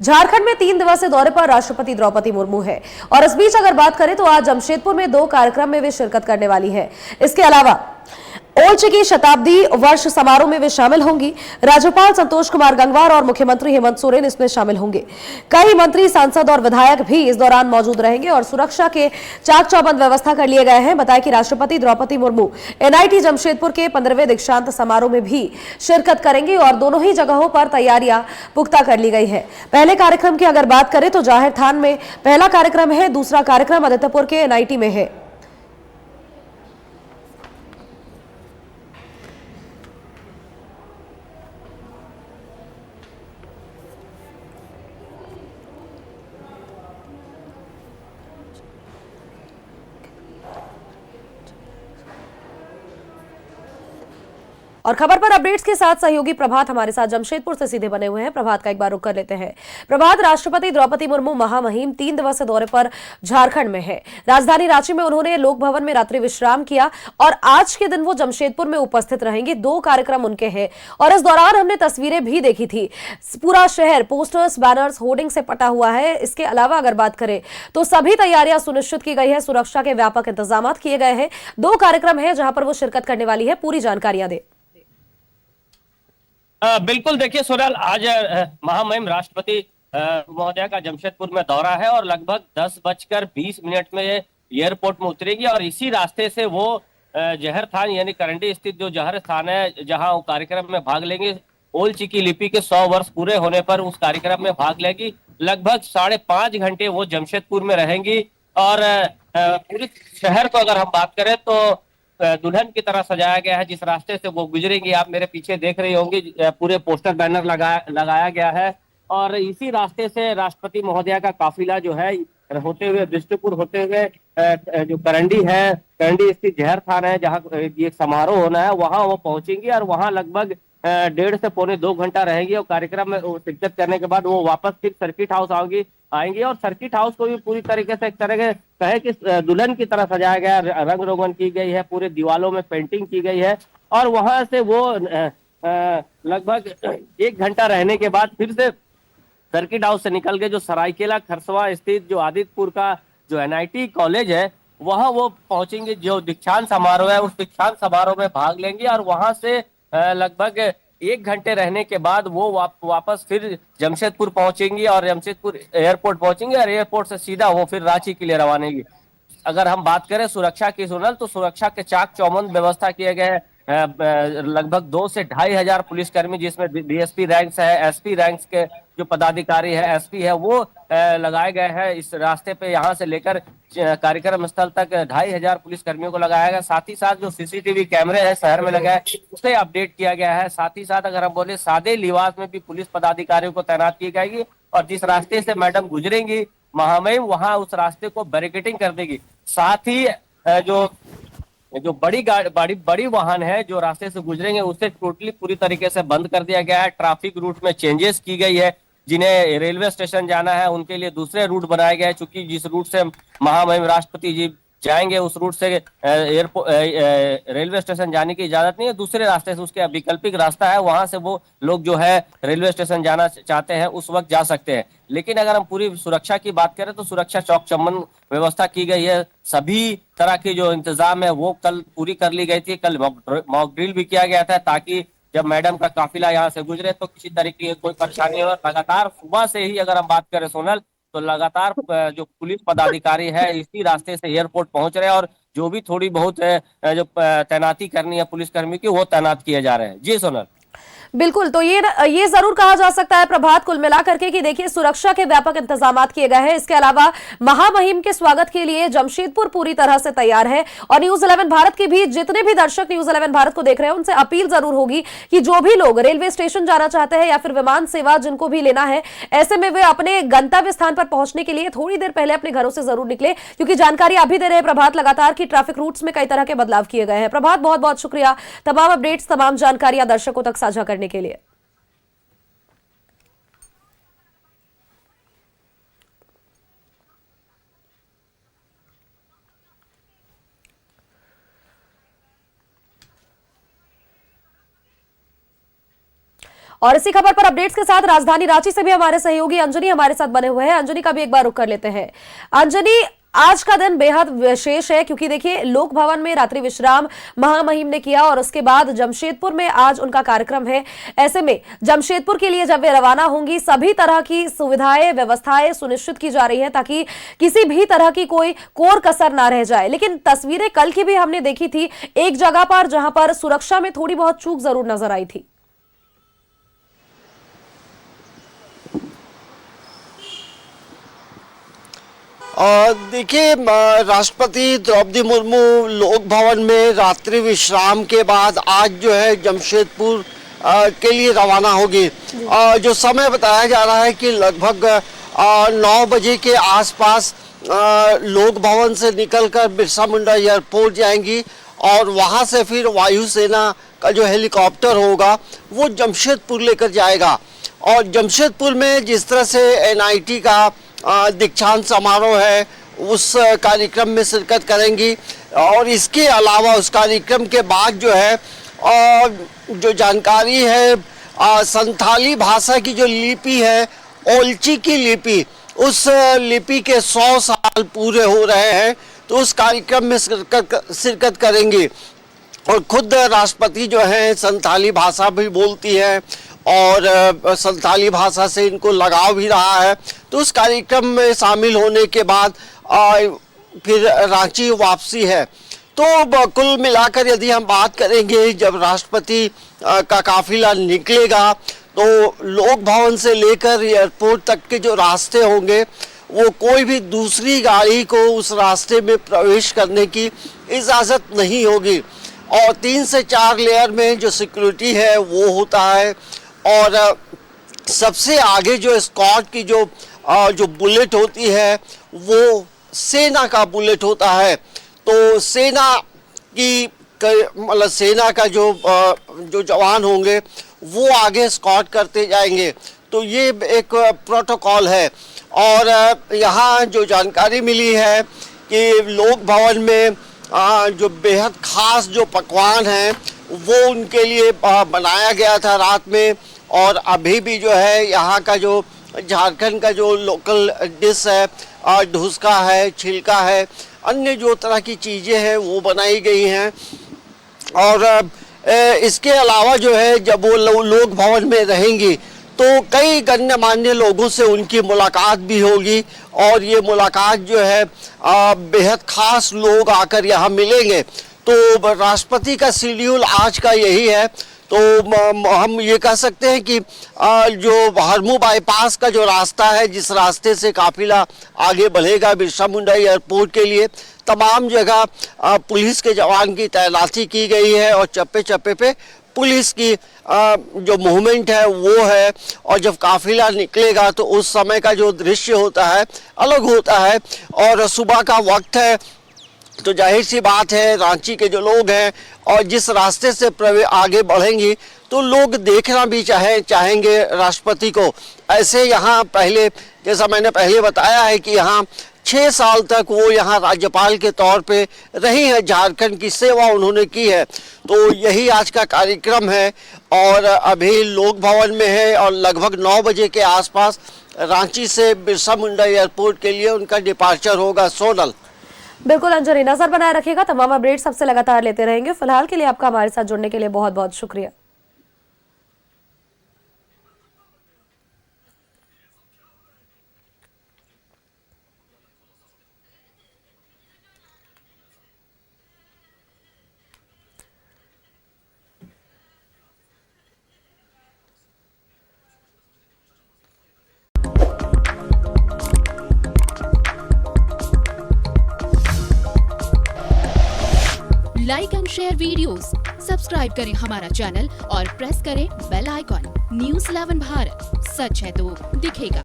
झारखंड में 3 दिवसीय दौरे पर राष्ट्रपति द्रौपदी मुर्मू है और इस बीच अगर बात करें तो आज जमशेदपुर में 2 कार्यक्रम में वे शिरकत करने वाली है। इसके अलावा ओल्ड सिटी शताब्दी वर्ष समारोह में वे शामिल होंगी। राज्यपाल संतोष कुमार गंगवार और मुख्यमंत्री हेमंत सोरेन इसमें शामिल होंगे। कई मंत्री, सांसद और विधायक भी इस दौरान मौजूद रहेंगे और सुरक्षा के चाक चौबंद व्यवस्था कर लिए गए हैं। बताया कि राष्ट्रपति द्रौपदी मुर्मू एनआईटी जमशेदपुर के 15वें दीक्षांत समारोह में भी शिरकत करेंगे और दोनों ही जगहों पर तैयारियां पुख्ता कर ली गई है। पहले कार्यक्रम की अगर बात करें तो जाहिर थान में पहला कार्यक्रम है, दूसरा कार्यक्रम आदित्यपुर के एनआईटी में है। और खबर पर अपडेट्स के साथ सहयोगी प्रभात हमारे साथ जमशेदपुर से सीधे बने हुए हैं। प्रभात का एक बार रुख कर लेते हैं। प्रभात, राष्ट्रपति द्रौपदी मुर्मू महामहिम 3 दिवसीय दौरे पर झारखंड में है। राजधानी रांची में उन्होंने लोक भवन में रात्रि विश्राम किया और आज के दिन वो जमशेदपुर में उपस्थित रहेंगे। 2 कार्यक्रम उनके हैं और इस दौरान हमने तस्वीरें भी देखी थी। पूरा शहर पोस्टर्स, बैनर्स, होर्डिंग से पटा हुआ है। इसके अलावा अगर बात करें तो सभी तैयारियां सुनिश्चित की गई है। सुरक्षा के व्यापक इंतजाम किए गए हैं। 2 कार्यक्रम है जहां पर वो शिरकत करने वाली है। पूरी जानकारियां दे। बिल्कुल, देखिए सोनल, आज महामहिम राष्ट्रपति महोदया का जमशेदपुर में दौरा है और लगभग 10:20 में एयरपोर्ट में उतरेगी और इसी रास्ते से वो जहर थान यानी करंडी स्थित जो जहर थान है जहां वो कार्यक्रम में भाग लेंगे। ओल्ड चिकी लिपि के 100 वर्ष पूरे होने पर उस कार्यक्रम में भाग लेगी। लगभग 5.5 घंटे वो जमशेदपुर में रहेंगी और पूरे शहर को अगर हम बात करें तो दुल्हन की तरह सजाया गया है। जिस रास्ते से वो गुजरेंगी, आप मेरे पीछे देख रही होंगी, पूरे पोस्टर बैनर लगाया गया है और इसी रास्ते से राष्ट्रपति महोदया का काफिला जो है होते हुए बिष्टुपुर होते हुए जो करंडी है, करंडी स्थित जहर थान है जहाँ एक समारोह होना है, वहां वो पहुंचेंगी और वहां लगभग 1.5 से 2 घंटा रहेंगी और कार्यक्रम में शिरकत करने के बाद वो वापस फिर सर्किट हाउस आएंगे और सर्किट हाउस को भी पूरी तरीके से एक तरह के कहे कि दुल्हन की तरह सजाया गया, रंग रोगन की गई है, पूरे दीवालों में पेंटिंग की गई है और वहां से वो लगभग 1 घंटा रहने के बाद फिर से सर्किट हाउस से निकल के जो सरायकेला खरसवा स्थित जो आदित्यपुर का जो एनआईटी कॉलेज है वहां वो पहुंचेंगे। जो दीक्षांत समारोह है उस दीक्षांत समारोह में भाग लेंगे और वहां से लगभग 1 घंटे रहने के बाद वो वापस फिर जमशेदपुर पहुंचेंगी और जमशेदपुर एयरपोर्ट पहुंचेंगे और एयरपोर्ट से सीधा वो फिर रांची के लिए रवानेगी। अगर हम बात करें सुरक्षा की सोनल, तो सुरक्षा के चाक चौबंद व्यवस्था किए गए हैं। लगभग 2 से 2,500 पुलिसकर्मी, जिसमें डीएसपी रैंक्स है, एसपी रैंक्स के जो पदाधिकारी है, एसपी है, वो लगाए गए हैं इस रास्ते पे। यहाँ से लेकर कार्यक्रम स्थल तक 2,500 पुलिसकर्मियों को लगाया गया। साथ ही साथ जो सीसीटीवी कैमरे हैं शहर में लगाए उसे अपडेट किया गया है। साथ ही साथ अगर हम बोले सादे लिबास में भी पुलिस पदाधिकारियों को तैनात की जाएगी और जिस रास्ते से मैडम गुजरेंगी महामहिम, वहां उस रास्ते को बैरिकेडिंग कर देगी। साथ ही जो जो बड़ी वाहन है जो रास्ते से गुजरेंगे उसे टोटली पूरी तरीके से बंद कर दिया गया है। ट्रैफिक रूट में चेंजेस की गई है। जिन्हें रेलवे स्टेशन जाना है उनके लिए दूसरे रूट बनाए गए हैं, चूंकि जिस रूट से महामहिम राष्ट्रपति जी जाएंगे उस रूट से एयरपोर्ट रेलवे स्टेशन जाने की इजाजत नहीं है। दूसरे रास्ते से उसके वैकल्पिक रास्ता है, वहां से वो लोग जो है रेलवे स्टेशन जाना चाहते हैं उस वक्त जा सकते हैं। लेकिन अगर हम पूरी सुरक्षा की बात करें तो सुरक्षा चौक चौबंद व्यवस्था की गई है। सभी तरह की जो इंतजाम है वो कल पूरी कर ली गई थी। कल मॉक ड्रिल भी किया गया था ताकि जब मैडम का काफिला यहाँ से गुजरे तो किसी तरीके की कोई परेशानी हो। लगातार सुबह से ही अगर हम बात करें सोनल, तो लगातार जो पुलिस पदाधिकारी है इसी रास्ते से एयरपोर्ट पहुंच रहे हैं और जो भी थोड़ी बहुत जो तैनाती करनी है पुलिसकर्मी की वो तैनात किए जा रहे हैं। जी सोनल। बिल्कुल, तो ये जरूर कहा जा सकता है प्रभात कुल मिलाकर के कि देखिए सुरक्षा के व्यापक इंतजाम किए गए हैं। इसके अलावा महामहिम के स्वागत के लिए जमशेदपुर पूरी तरह से तैयार है और न्यूज 11 भारत के भी जितने भी दर्शक न्यूज 11 भारत को देख रहे हैं उनसे अपील जरूर होगी कि जो भी लोग रेलवे स्टेशन जाना चाहते हैं या फिर विमान सेवा जिनको भी लेना है, ऐसे में वे अपने गंतव्य स्थान पर पहुंचने के लिए थोड़ी देर पहले अपने घरों से जरूर निकले, क्योंकि जानकारी अभी दे रहे हैं प्रभात लगातार की ट्रैफिक रूट्स में कई तरह के बदलाव किए गए हैं। प्रभात, बहुत बहुत शुक्रिया तमाम अपडेट्स, तमाम जानकारियां दर्शकों तक साझा करने के लिए। और इसी खबर पर अपडेट्स के साथ राजधानी रांची से भी हमारे सहयोगी अंजनी हमारे साथ बने हुए हैं। अंजनी का भी एक बार रुख कर लेते हैं। अंजनी, आज का दिन बेहद विशेष है क्योंकि देखिए लोक भवन में रात्रि विश्राम महामहिम ने किया और उसके बाद जमशेदपुर में आज उनका कार्यक्रम है। ऐसे में जमशेदपुर के लिए जब वे रवाना होंगी सभी तरह की सुविधाएं व्यवस्थाएं सुनिश्चित की जा रही है ताकि किसी भी तरह की कोई कोर कसर ना रह जाए। लेकिन तस्वीरें कल की भी हमने देखी थी एक जगह पर जहां पर सुरक्षा में थोड़ी बहुत चूक जरूर नजर आई थी। देखिए, राष्ट्रपति द्रौपदी मुर्मू लोक भवन में रात्रि विश्राम के बाद आज जो है जमशेदपुर के लिए रवाना होगी। जो समय बताया जा रहा है कि लगभग 9 बजे के आसपास लोक भवन से निकलकर बिरसा मुंडा एयरपोर्ट जाएंगी और वहां से फिर वायुसेना का जो हेलीकॉप्टर होगा वो जमशेदपुर लेकर जाएगा। और जमशेदपुर में जिस तरह से NIT का दीक्षांत समारोह है उस कार्यक्रम में शिरकत करेंगी और इसके अलावा उस कार्यक्रम के बाद जो है जो जानकारी है संथाली भाषा की जो लिपि है ओल्ची की लिपि, उस लिपि के 100 साल पूरे हो रहे हैं तो उस कार्यक्रम में शिरकत करेंगी। और खुद राष्ट्रपति जो है संथाली भाषा भी बोलती है और संथाली भाषा से इनको लगाव भी रहा है। तो उस कार्यक्रम में शामिल होने के बाद फिर रांची वापसी है। तो कुल मिलाकर यदि हम बात करेंगे जब राष्ट्रपति का काफिला निकलेगा तो लोक भवन से लेकर एयरपोर्ट तक के जो रास्ते होंगे वो कोई भी दूसरी गाड़ी को उस रास्ते में प्रवेश करने की इजाज़त नहीं होगी। और 3 से 4 लेयर में जो सिक्योरिटी है वो होता है और सबसे आगे जो स्क्वाड की जो बुलेट होती है वो सेना का बुलेट होता है। तो सेना की मतलब सेना का जो जवान होंगे वो आगे स्क्वाड करते जाएंगे। तो ये एक प्रोटोकॉल है। और यहाँ जो जानकारी मिली है कि लोक भवन में जो बेहद खास जो पकवान हैं वो उनके लिए बनाया गया था रात में। और अभी भी जो है यहाँ का जो झारखंड का जो लोकल डिश है ढुसका है, छिलका है, अन्य जो तरह की चीज़ें हैं वो बनाई गई हैं। और इसके अलावा जो है जब वो लोक भवन में रहेंगी तो कई गण्यमान्य लोगों से उनकी मुलाकात भी होगी और ये मुलाकात जो है बेहद खास लोग आकर यहाँ मिलेंगे। तो राष्ट्रपति का शेड्यूल आज का यही है। तो हम ये कह सकते हैं कि जो हरमू बाईपास का जो रास्ता है जिस रास्ते से काफिला आगे बढ़ेगा बिरसा मुंडा एयरपोर्ट के लिए, तमाम जगह पुलिस के जवान की तैनाती की गई है और चप्पे चप्पे पे पुलिस की जो मूवमेंट है वो है। और जब काफिला निकलेगा तो उस समय का जो दृश्य होता है अलग होता है और सुबह का वक्त है। तो जाहिर सी बात है रांची के जो लोग हैं और जिस रास्ते से आगे बढ़ेंगी तो लोग देखना भी चाहेंगे राष्ट्रपति को। ऐसे यहाँ पहले जैसा मैंने पहले बताया है कि यहाँ 6 साल तक वो यहाँ राज्यपाल के तौर पे रही है, झारखंड की सेवा उन्होंने की है। तो यही आज का कार्यक्रम है और अभी लोक भवन में है और लगभग 9 बजे के आसपास रांची से बिरसा मुंडा एयरपोर्ट के लिए उनका डिपार्चर होगा। सोनल, बिल्कुल अंजनी, नजर बनाए रखिएगा, तमाम अपडेट सबसे लगातार लेते रहेंगे। फिलहाल के लिए आपका हमारे साथ जुड़ने के लिए बहुत बहुत शुक्रिया। Like and share videos, subscribe करें हमारा चैनल और प्रेस करें बेल आइकॉन। न्यूज़ 11 भारत, सच है तो दिखेगा।